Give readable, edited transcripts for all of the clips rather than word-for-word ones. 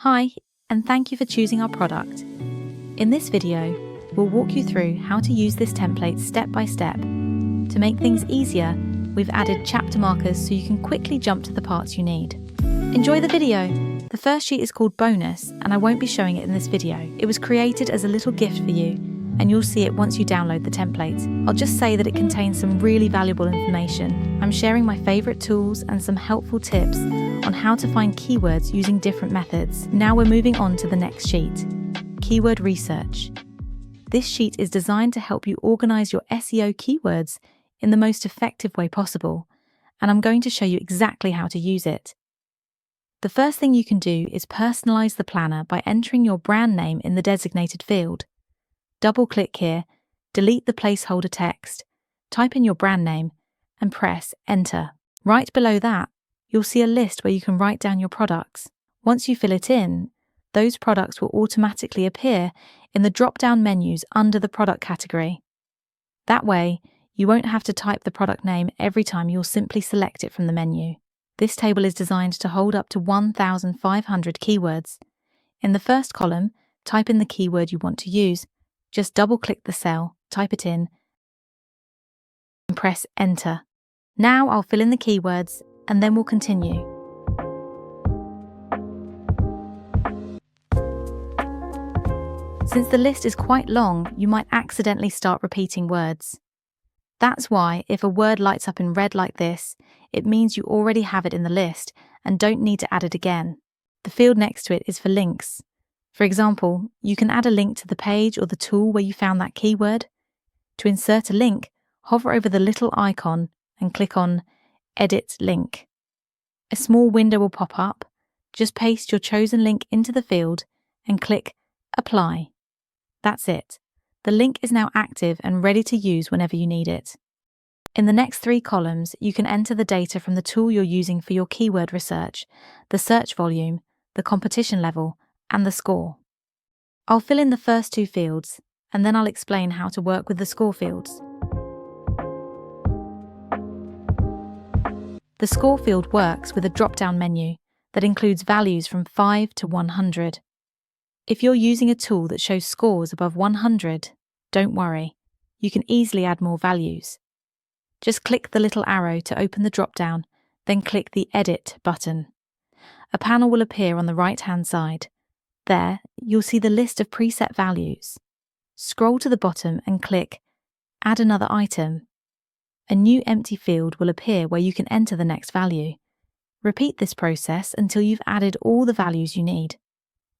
Hi, and thank you for choosing our product. In this video, we'll walk you through how to use this template step by step. To make things easier, we've added chapter markers so you can quickly jump to the parts you need. Enjoy the video! The first sheet is called Bonus, and I won't be showing it in this video. It was created as a little gift for you, and you'll see it once you download the template. I'll just say that it contains some really valuable information. I'm sharing my favourite tools and some helpful tips on how to find keywords using different methods. Now we're moving on to the next sheet, Keyword Research. This sheet is designed to help you organise your SEO keywords in the most effective way possible, and I'm going to show you exactly how to use it. The first thing you can do is personalise the planner by entering your brand name in the designated field. Double-click here, delete the placeholder text, type in your brand name, and press Enter. Right below that, you'll see a list where you can write down your products. Once you fill it in, those products will automatically appear in the drop-down menus under the product category. That way, you won't have to type the product name every time. You'll simply select it from the menu. This table is designed to hold up to 1,500 keywords. In the first column, type in the keyword you want to use. Just double-click the cell, type it in, and press Enter. Now I'll fill in the keywords, and then we'll continue. Since the list is quite long, you might accidentally start repeating words. That's why, if a word lights up in red like this, it means you already have it in the list and don't need to add it again. The field next to it is for links. For example, you can add a link to the page or the tool where you found that keyword. To insert a link, hover over the little icon and click on Edit Link. A small window will pop up. Just paste your chosen link into the field and click Apply. That's it. The link is now active and ready to use whenever you need it. In the next 3 columns, you can enter the data from the tool you're using for your keyword research, the search volume, the competition level, and the score. I'll fill in the first 2 fields, and then I'll explain how to work with the score fields. The score field works with a drop-down menu that includes values from 5 to 100. If you're using a tool that shows scores above 100, don't worry, you can easily add more values. Just click the little arrow to open the drop-down, then click the Edit button. A panel will appear on the right-hand side. There, you'll see the list of preset values. Scroll to the bottom and click Add another item. A new empty field will appear where you can enter the next value. Repeat this process until you've added all the values you need.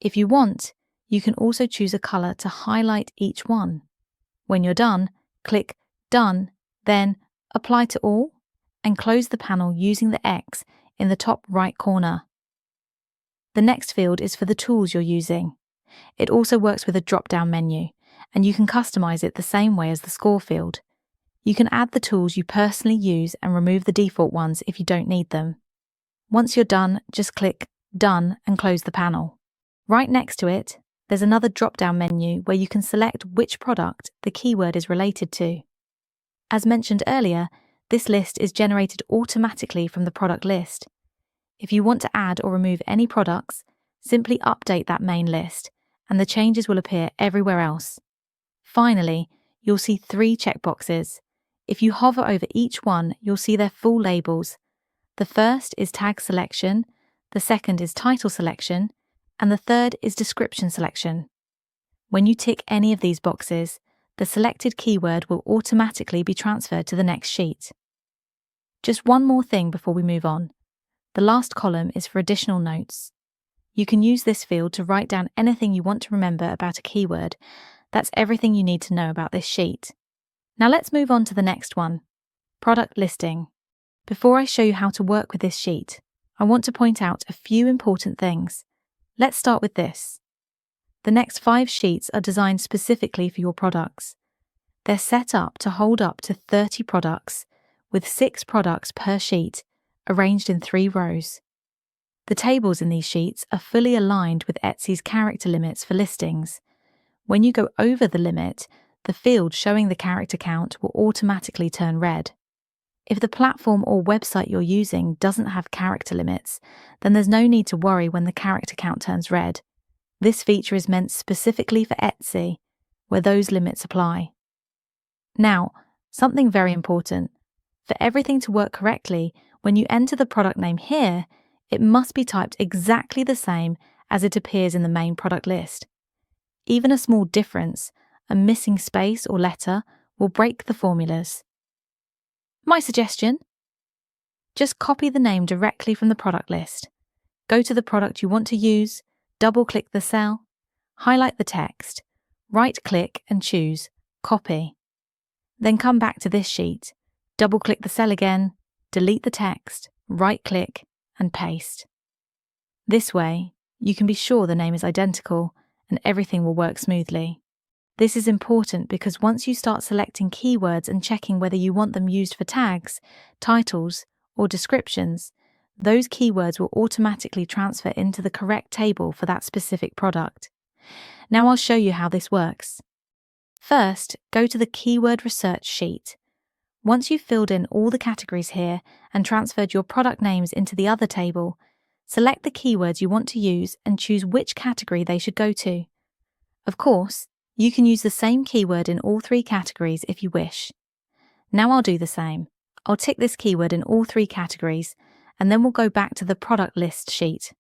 If you want, you can also choose a colour to highlight each one. When you're done, click Done, then Apply to All, and close the panel using the X in the top right corner. The next field is for the tools you're using. It also works with a drop-down menu, and you can customize it the same way as the score field. You can add the tools you personally use and remove the default ones if you don't need them. Once you're done, just click Done and close the panel. Right next to it, there's another drop-down menu where you can select which product the keyword is related to. As mentioned earlier, this list is generated automatically from the product list. If you want to add or remove any products, simply update that main list, and the changes will appear everywhere else. Finally, you'll see 3 checkboxes. If you hover over each one, you'll see their full labels. The first is tag selection, the second is title selection, and the third is description selection. When you tick any of these boxes, the selected keyword will automatically be transferred to the next sheet. Just one more thing before we move on. The last column is for additional notes. You can use this field to write down anything you want to remember about a keyword. That's everything you need to know about this sheet. Now let's move on to the next one, Product Listing. Before I show you how to work with this sheet, I want to point out a few important things. Let's start with this. The next 5 sheets are designed specifically for your products. They're set up to hold up to 30 products, with 6 products per sheet, arranged in 3 rows. The tables in these sheets are fully aligned with Etsy's character limits for listings. When you go over the limit, the field showing the character count will automatically turn red. If the platform or website you're using doesn't have character limits, then there's no need to worry when the character count turns red. This feature is meant specifically for Etsy, where those limits apply. Now, something very important. For everything to work correctly, when you enter the product name here, it must be typed exactly the same as it appears in the main product list. Even a small difference, a missing space or letter, will break the formulas. My suggestion? Just copy the name directly from the product list. Go to the product you want to use, double-click the cell, highlight the text, right-click and choose Copy. Then come back to this sheet, double-click the cell again, delete the text, right-click and paste. This way, you can be sure the name is identical and everything will work smoothly. This is important because once you start selecting keywords and checking whether you want them used for tags, titles, or descriptions, those keywords will automatically transfer into the correct table for that specific product. Now I'll show you how this works. First, go to the Keyword Research sheet. Once you've filled in all the categories here and transferred your product names into the other table, select the keywords you want to use and choose which category they should go to. Of course, you can use the same keyword in all three categories if you wish. Now I'll do the same. I'll tick this keyword in all three categories, and then we'll go back to the product list sheet.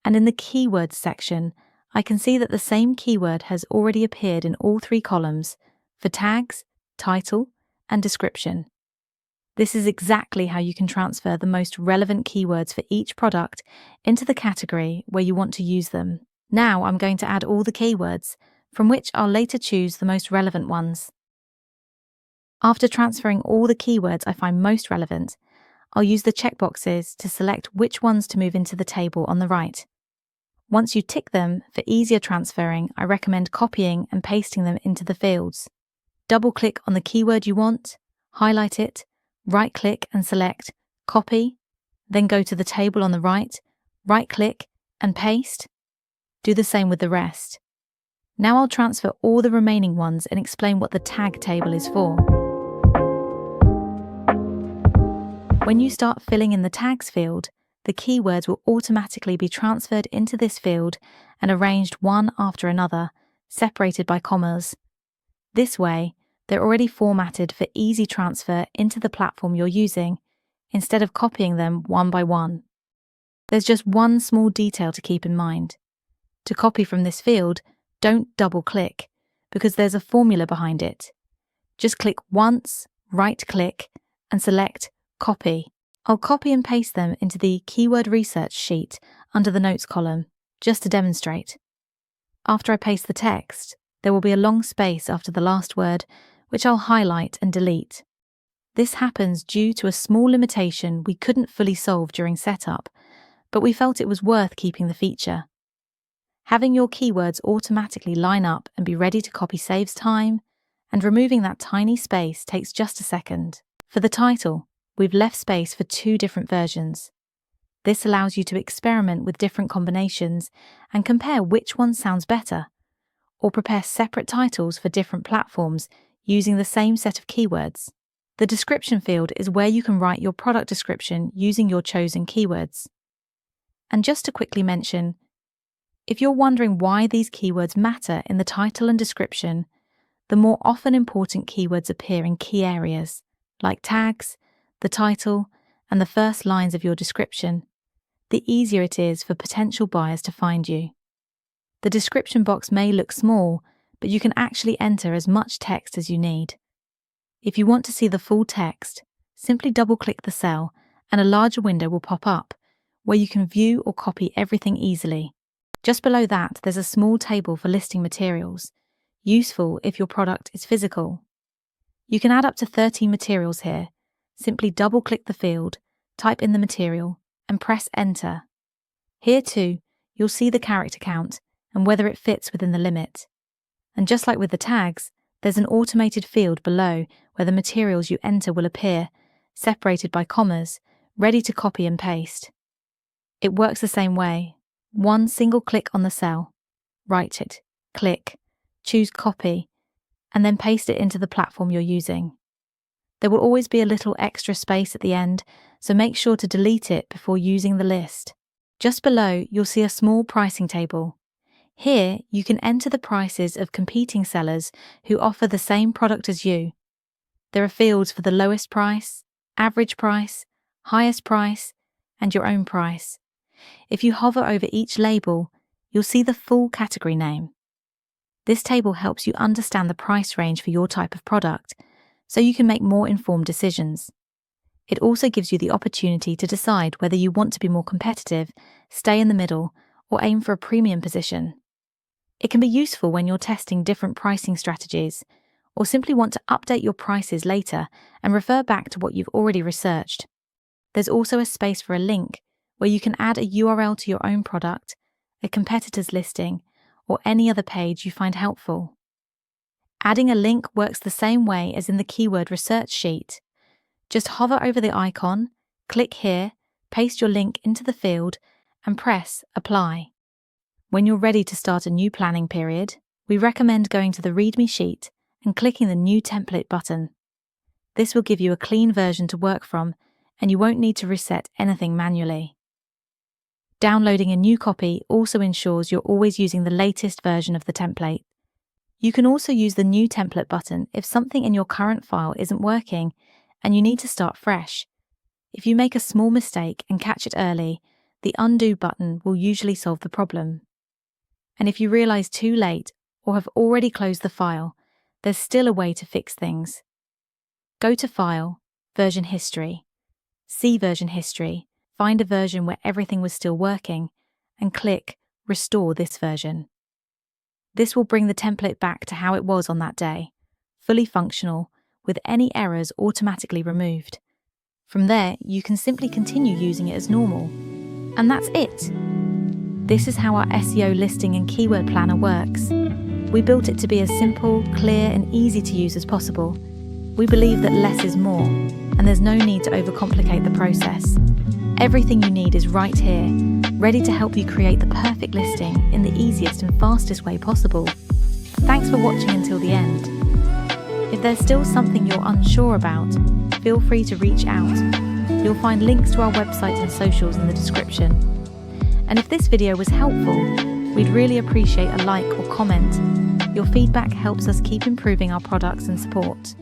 And in the keywords section, I can see that the same keyword has already appeared in all three columns for tags, title, and description. This is exactly how you can transfer the most relevant keywords for each product into the category where you want to use them. Now I'm going to add all the keywords, from which I'll later choose the most relevant ones. After transferring all the keywords I find most relevant, I'll use the checkboxes to select which ones to move into the table on the right. Once you tick them, for easier transferring, I recommend copying and pasting them into the fields. Double-click on the keyword you want, highlight it, right-click and select Copy, then go to the table on the right-click and paste. Do the same with the rest. Now I'll transfer all the remaining ones and explain what the tag table is for. When you start filling in the tags field, the keywords will automatically be transferred into this field and arranged one after another, separated by commas. This way, they're already formatted for easy transfer into the platform you're using, instead of copying them one by one. There's just one small detail to keep in mind. To copy from this field, don't double-click, because there's a formula behind it. Just click once, right-click, and select Copy. I'll copy and paste them into the Keyword Research sheet under the Notes column, just to demonstrate. After I paste the text, there will be a long space after the last word, which I'll highlight and delete. This happens due to a small limitation we couldn't fully solve during setup, but we felt it was worth keeping the feature. Having your keywords automatically line up and be ready to copy saves time, and removing that tiny space takes just a second. For the title, we've left space for 2 different versions. This allows you to experiment with different combinations and compare which one sounds better, or prepare separate titles for different platforms using the same set of keywords. The description field is where you can write your product description using your chosen keywords. And just to quickly mention, if you're wondering why these keywords matter in the title and description, the more often important keywords appear in key areas, like tags, the title, and the first lines of your description, the easier it is for potential buyers to find you. The description box may look small, but you can actually enter as much text as you need. If you want to see the full text, simply double-click the cell and a larger window will pop up, where you can view or copy everything easily. Just below that, there's a small table for listing materials, useful if your product is physical. You can add up to 13 materials here. Simply double-click the field, type in the material, and press Enter. Here too, you'll see the character count and whether it fits within the limit. And just like with the tags, there's an automated field below where the materials you enter will appear, separated by commas, ready to copy and paste. It works the same way. One single click on the cell, write it, click, choose Copy, and then paste it into the platform you're using. There will always be a little extra space at the end, so make sure to delete it before using the list. Just below, you'll see a small pricing table. Here, you can enter the prices of competing sellers who offer the same product as you. There are fields for the lowest price, average price, highest price, and your own price. If you hover over each label, you'll see the full category name. This table helps you understand the price range for your type of product, so you can make more informed decisions. It also gives you the opportunity to decide whether you want to be more competitive, stay in the middle, or aim for a premium position. It can be useful when you're testing different pricing strategies, or simply want to update your prices later and refer back to what you've already researched. There's also a space for a link where you can add a URL to your own product, a competitor's listing, or any other page you find helpful. Adding a link works the same way as in the keyword research sheet. Just hover over the icon, click here, paste your link into the field, and press Apply. When you're ready to start a new planning period, we recommend going to the README sheet and clicking the New Template button. This will give you a clean version to work from, and you won't need to reset anything manually. Downloading a new copy also ensures you're always using the latest version of the template. You can also use the New Template button if something in your current file isn't working and you need to start fresh. If you make a small mistake and catch it early, the Undo button will usually solve the problem. And if you realize too late or have already closed the file, there's still a way to fix things. Go to File, Version History, see Version History, find a version where everything was still working, and click Restore this version. This will bring the template back to how it was on that day, fully functional, with any errors automatically removed. From there, you can simply continue using it as normal. And that's it. This is how our SEO listing and keyword planner works. We built it to be as simple, clear, and easy to use as possible. We believe that less is more, and there's no need to overcomplicate the process. Everything you need is right here, ready to help you create the perfect listing in the easiest and fastest way possible. Thanks for watching until the end. If there's still something you're unsure about, feel free to reach out. You'll find links to our website and socials in the description. And if this video was helpful, we'd really appreciate a like or comment. Your feedback helps us keep improving our products and support.